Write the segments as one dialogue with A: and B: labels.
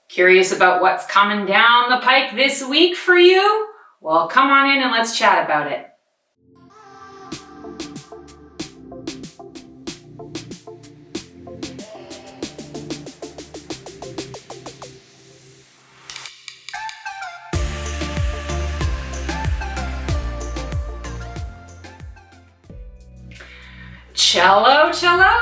A: Curious about what's coming down the pike this week for you? Well, come on in and let's chat about it. Cello,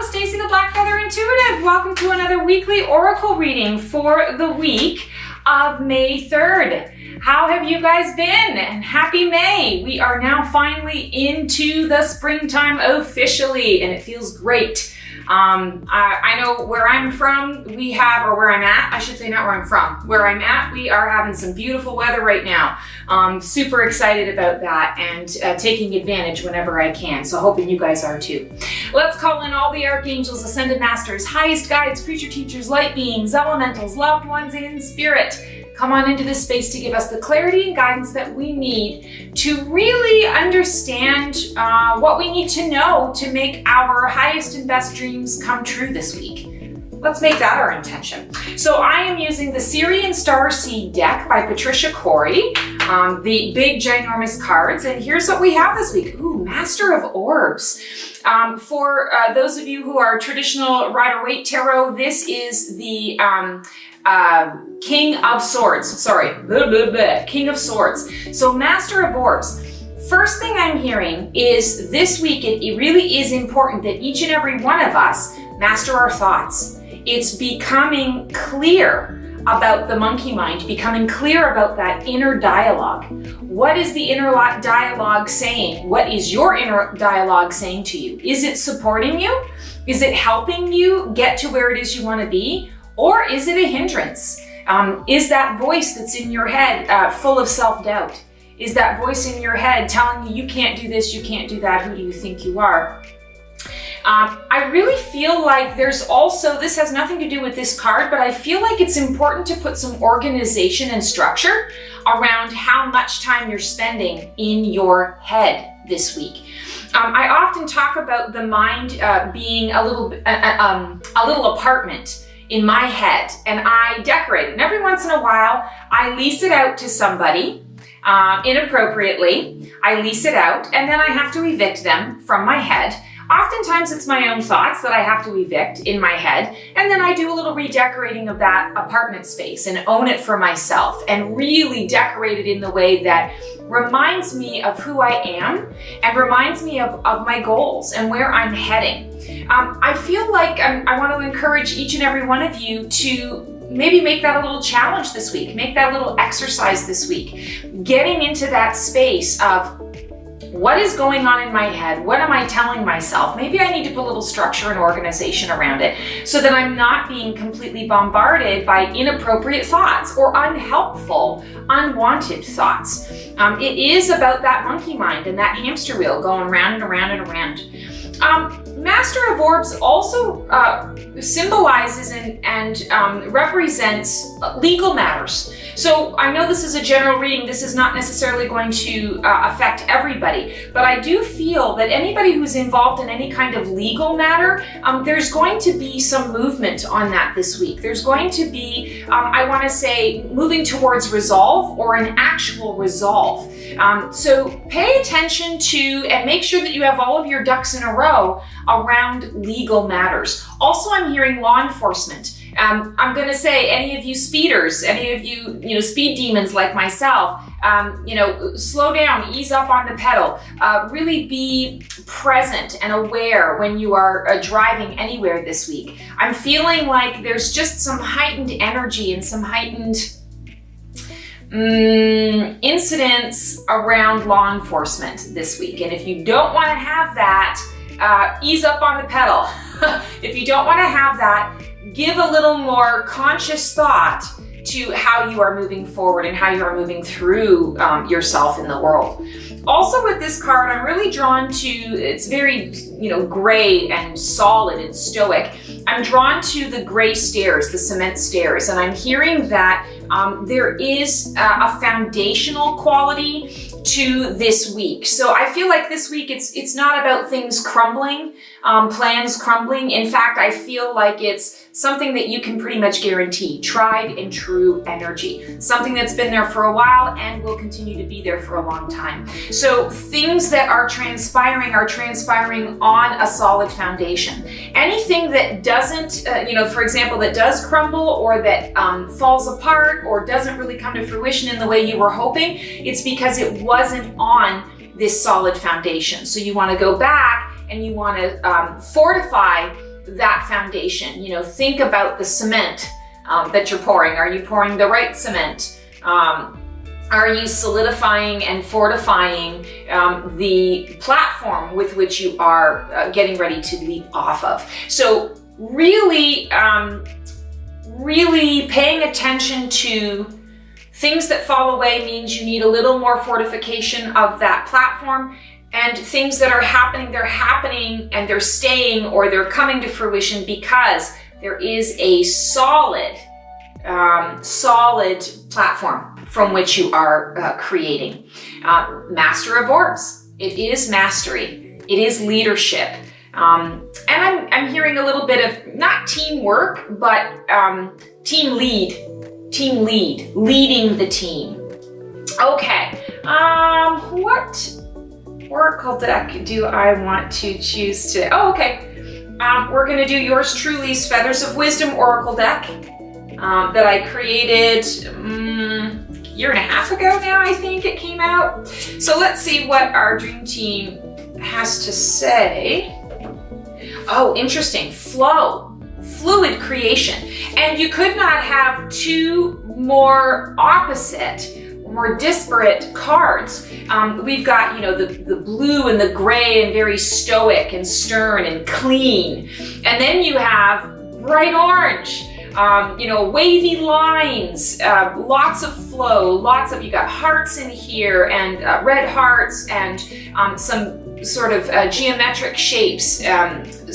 A: Stacy the Black Feather Intuitive. Welcome to another weekly oracle reading for the week of May 3rd. How have you guys been? And happy May. We are now finally into the springtime officially, and it feels great. I know where I'm from, we are having some beautiful weather right now. Super excited about that and taking advantage whenever I can. So hoping you guys are too. Let's call in all the archangels, ascended masters, highest guides, creature teachers, light beings, elementals, loved ones in spirit. Come on into this space to give us the clarity and guidance that we need to really understand what we need to know to make our highest and best dreams come true this week. Let's make that our intention. So I am using the Sirian Starseed deck by Patricia, Cori, the big ginormous cards, and here's what we have this week. Ooh, Master of Orbs. For those of you who are traditional Rider-Waite Tarot, this is the King of Swords. King of Swords. So Master of Orbs. First thing I'm hearing is this week it really is important that each and every one of us master our thoughts. It's becoming clear about the monkey mind, becoming clear about that inner dialogue. What is the inner dialogue saying? What is your inner dialogue saying to you? Is it supporting you? Is it helping you get to where it is you want to be? Or is it a hindrance? Is that voice that's in your head full of self-doubt? Is that voice in your head telling you can't do this, you can't do that, who do you think you are? I really feel like there's also, this has nothing to do with this card, but I feel like it's important to put some organization and structure around how much time you're spending in your head this week. I often talk about the mind being a little apartment in my head, and I decorate it. And every once in a while, I lease it out to somebody inappropriately. I lease it out, and then I have to evict them from my head. Oftentimes it's my own thoughts that I have to evict in my head, and then I do a little redecorating of that apartment space and own it for myself and really decorate it in the way that reminds me of who I am and reminds me of my goals and where I'm heading. I feel like I want to encourage each and every one of you to maybe make that a little challenge this week, make that a little exercise this week, getting into that space of what is going on in my head? What am I telling myself? Maybe I need to put a little structure and organization around it so that I'm not being completely bombarded by inappropriate thoughts or unhelpful, unwanted thoughts. It is about that monkey mind and that hamster wheel going round and around and around. Master of Orbs also symbolizes and represents legal matters. So I know this is a general reading. This is not necessarily going to affect everybody, but I do feel that anybody who's involved in any kind of legal matter, there's going to be some movement on that this week. There's going to be, I want to say, moving towards resolve or an actual resolve. So pay attention to and make sure that you have all of your ducks in a row around legal matters. Also, I'm hearing law enforcement. I'm going to say any of you speeders, any of you, speed demons like myself, slow down, ease up on the pedal, really be present and aware when you are driving anywhere this week. I'm feeling like there's just some heightened energy and some heightened incidents around law enforcement this week. And if you don't want to have that, ease up on the pedal. If you don't want to have that, give a little more conscious thought to how you are moving forward and how you are moving through yourself in the world. Also with this card, I'm really drawn to, it's very, gray and solid and stoic. I'm drawn to the gray stairs, the cement stairs, and I'm hearing that there is a foundational quality to this week. So I feel like this week it's not about things crumbling, plans crumbling. In fact, I feel like it's something that you can pretty much guarantee, tried and true energy, something that's been there for a while and will continue to be there for a long time. So things that are transpiring on a solid foundation. Anything that doesn't, for example, that does crumble or that falls apart or doesn't really come to fruition in the way you were hoping, it's because it wasn't on this solid foundation. So you want to go back and you want to fortify that foundation. Think about the cement that you're pouring. Are you pouring the right cement? Are you solidifying and fortifying the platform with which you are getting ready to leap off of? So really paying attention to things that fall away means you need a little more fortification of that platform. And things that are happening, they're happening and they're staying or they're coming to fruition because there is a solid platform from which you are creating. Master of Orbs. It is mastery. It is leadership. And I'm hearing a little bit of not teamwork, but team lead, leading the team. Okay. What Oracle deck do I want to choose today? Oh, okay. We're going to do yours truly's Feathers of Wisdom Oracle deck that I created a year and a half ago now, I think it came out. So let's see what our dream team has to say. Oh, interesting. Flow. Fluid creation. And you could not have two more opposite, more disparate cards. We've got, the blue and the gray and very stoic and stern and clean. And then you have bright orange, wavy lines, lots of flow, you got hearts in here and red hearts and some sort of geometric shapes,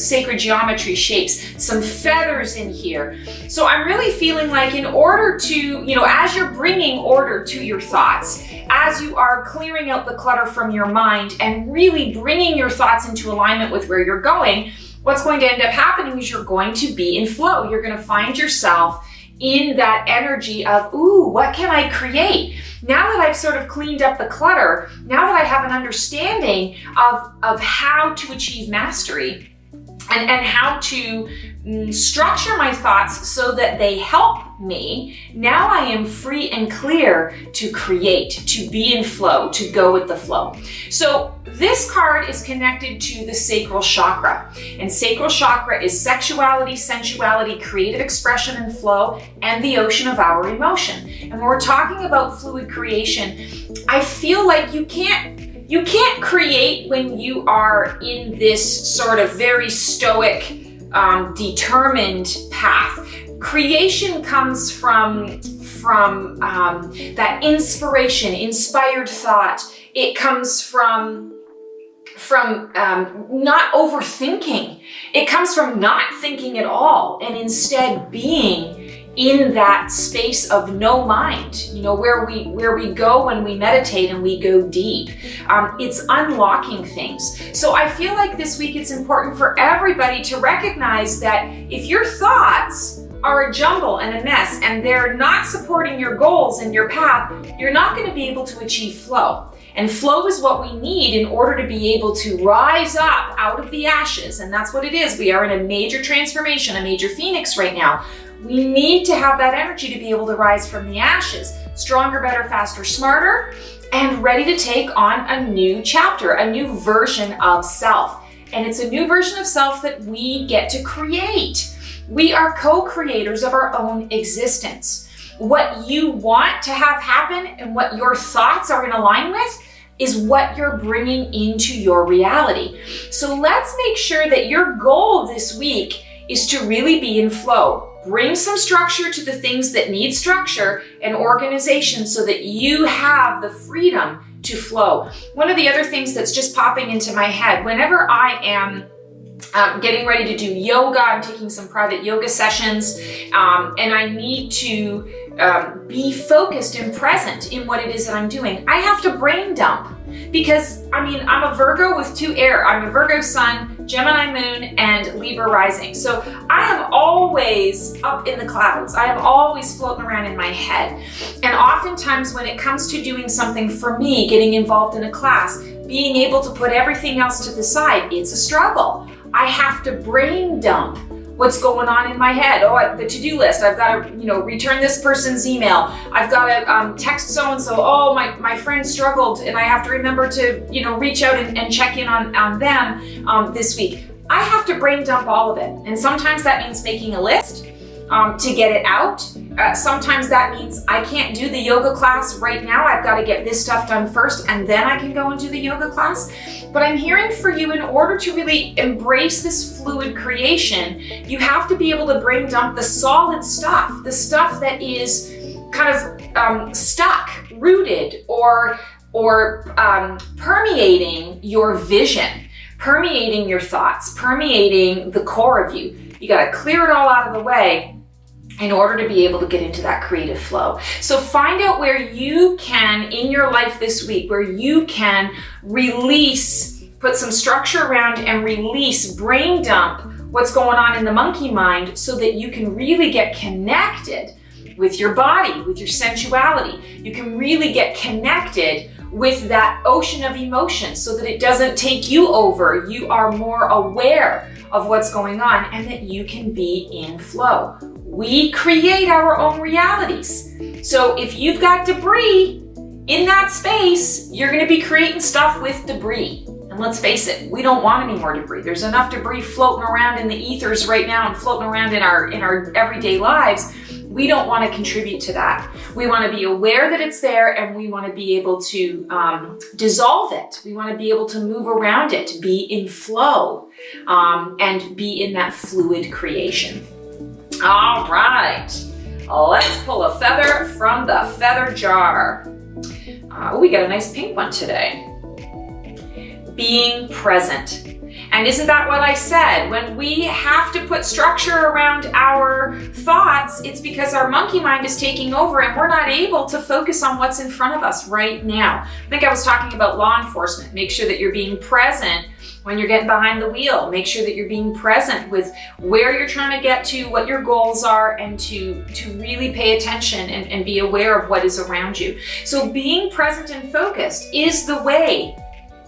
A: sacred geometry shapes, some feathers in here. So I'm really feeling like in order to, as you're bringing order to your thoughts, as you are clearing out the clutter from your mind and really bringing your thoughts into alignment with where you're going, what's going to end up happening is you're going to be in flow. You're going to find yourself in that energy of, ooh, what can I create? Now that I've sort of cleaned up the clutter, now that I have an understanding of how to achieve mastery and how to structure my thoughts so that they help me, now I am free and clear to create, to be in flow, to go with the flow. So this card is connected to the sacral chakra, and sacral chakra is sexuality, sensuality, creative expression and flow, and the ocean of our emotion. And when we're talking about fluid creation, I feel like you can't create when you are in this sort of very stoic, determined path. Creation comes from that inspiration, inspired thought. It comes from not overthinking. It comes from not thinking at all and instead being in that space of no mind, where we go when we meditate and we go deep. It's unlocking things. So I feel like this week it's important for everybody to recognize that if your thoughts are a jumble and a mess and they're not supporting your goals and your path, you're not going to be able to achieve flow. And flow is what we need in order to be able to rise up out of the ashes. And that's what it is. We are in a major transformation, a major phoenix right now. We need to have that energy to be able to rise from the ashes, stronger, better, faster, smarter, and ready to take on a new chapter, a new version of self. And it's a new version of self that we get to create. We are co-creators of our own existence. What you want to have happen and what your thoughts are in line with is what you're bringing into your reality. So let's make sure that your goal this week is to really be in flow. Bring some structure to the things that need structure and organization so that you have the freedom to flow. One of the other things that's just popping into my head, whenever I am getting ready to do yoga. I'm taking some private yoga sessions, and I need to be focused and present in what it is that I'm doing. I have to brain dump because, I mean, I'm a Virgo with 2 air. I'm a Virgo sun, Gemini moon, and Libra rising. So I am always up in the clouds. I am always floating around in my head. And oftentimes when it comes to doing something for me, getting involved in a class, being able to put everything else to the side, it's a struggle. I have to brain dump what's going on in my head. Oh, the to-do list. I've got to, return this person's email. I've got to text so-and-so. Oh, my friend struggled, and I have to remember to, reach out and check in on them this week. I have to brain dump all of it. And sometimes that means making a list to get it out. Sometimes that means I can't do the yoga class right now. I've got to get this stuff done first, and then I can go and do the yoga class. But I'm hearing for you, in order to really embrace this fluid creation, you have to be able to brain dump the solid stuff, the stuff that is kind of stuck, rooted, or permeating your vision, permeating your thoughts, permeating the core of you. You got to clear it all out of the way in order to be able to get into that creative flow. So find out where you can, in your life this week, where you can release, put some structure around and release, brain dump what's going on in the monkey mind so that you can really get connected with your body, with your sensuality. You can really get connected with that ocean of emotions so that it doesn't take you over. You are more aware of what's going on and that you can be in flow. We create our own realities. So if you've got debris in that space, you're going to be creating stuff with debris. And let's face it, we don't want any more debris. There's enough debris floating around in the ethers right now and floating around in our everyday lives. We don't want to contribute to that. We want to be aware that it's there, and we want to be able to dissolve it. We want to be able to move around it, be in flow, and be in that fluid creation. All right, let's pull a feather from the feather jar. We got a nice pink one today. Being present. And isn't that what I said? When we have to put structure around our thoughts, it's because our monkey mind is taking over and we're not able to focus on what's in front of us right now. I think I was talking about law enforcement. Make sure that you're being present when you're getting behind the wheel. Make sure that you're being present with where you're trying to get to, what your goals are, and to really pay attention and be aware of what is around you. So being present and focused is the way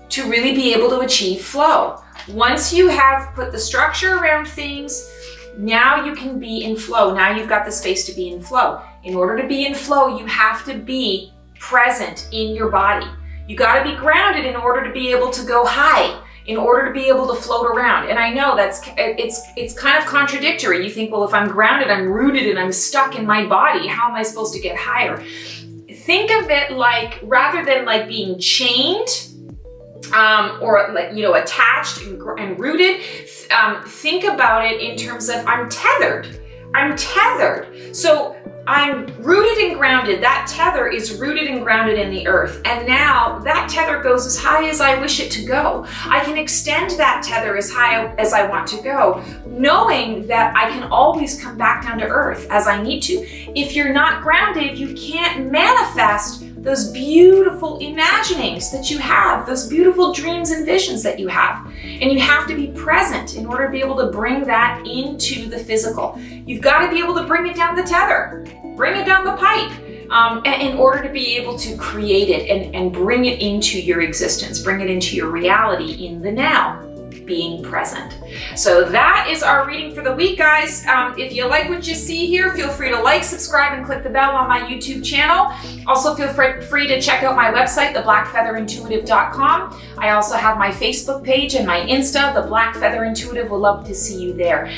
A: to really be able to achieve flow. Once you have put the structure around things, now you can be in flow. Now you've got the space to be in flow. In order to be in flow, you have to be present in your body. You got to be grounded in order to be able to go high, in order to be able to float around. And I know it's kind of contradictory. You think, well, if I'm grounded, I'm rooted, and I'm stuck in my body, how am I supposed to get higher? Think of it like, rather than like being chained, or like, attached and rooted, think about it in terms of I'm tethered. So I'm rooted and grounded. That tether is rooted and grounded in the earth. And now that tether goes as high as I wish it to go. I can extend that tether as high as I want to go, knowing that I can always come back down to earth as I need to. If you're not grounded, you can't manifest those beautiful imaginings that you have, those beautiful dreams and visions that you have. And you have to be present in order to be able to bring that into the physical. You've got to be able to bring it down the tether, bring it down the pipe, in order to be able to create it and bring it into your existence, bring it into your reality in the now. Being present. So that is our reading for the week, guys. If you like what you see here, feel free to like, subscribe, and click the bell on my YouTube channel. Also feel free to check out my website, theblackfeatherintuitive.com. I also have my Facebook page and my Insta, The Black Feather Intuitive. Would love to see you there.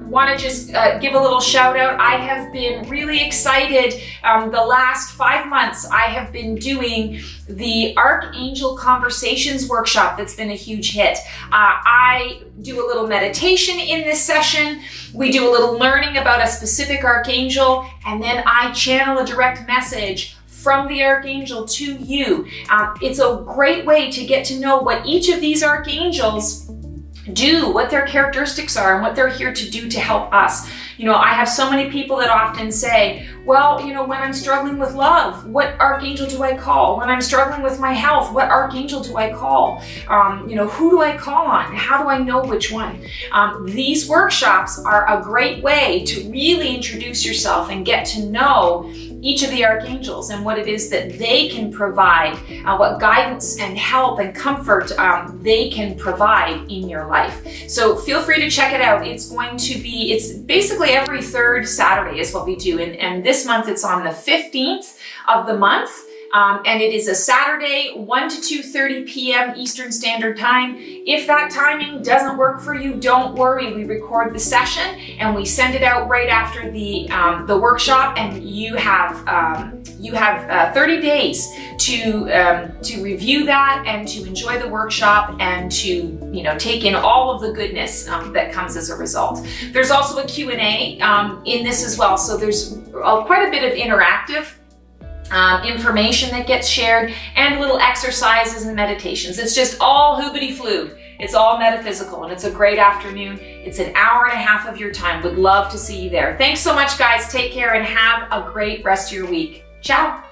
A: Want to just give a little shout out. I have been really excited. The last 5 months, I have been doing the Archangel Conversations workshop. That's been a huge hit. I do a little meditation in this session. We do a little learning about a specific archangel, and then I channel a direct message from the archangel to you. It's a great way to get to know what each of these archangels do, what their characteristics are, and what they're here to do to help us. You know, I have so many people that often say, well, you know, when I'm struggling with love, what archangel do I call? When I'm struggling with my health, what archangel do I call? You know, who do I call on? How do I know which one? These workshops are a great way to really introduce yourself and get to know each of the archangels and what it is that they can provide, what guidance and help and comfort they can provide in your life. So feel free to check it out. It's basically every third Saturday is what we do. And this month it's on the 15th of the month. And it is a Saturday, 1 to 2:30 p.m. Eastern Standard Time. If that timing doesn't work for you, don't worry. We record the session and we send it out right after the workshop, and you have 30 days to review that and to enjoy the workshop and to, you know, take in all of the goodness that comes as a result. There's also a Q&A in this as well, so there's quite a bit of interactive information that gets shared and little exercises and meditations. It's just all hoobity floo. It's all metaphysical, and it's a great afternoon. It's an hour and a half of your time. Would love to see you there. Thanks so much, guys. Take care and have a great rest of your week. Ciao.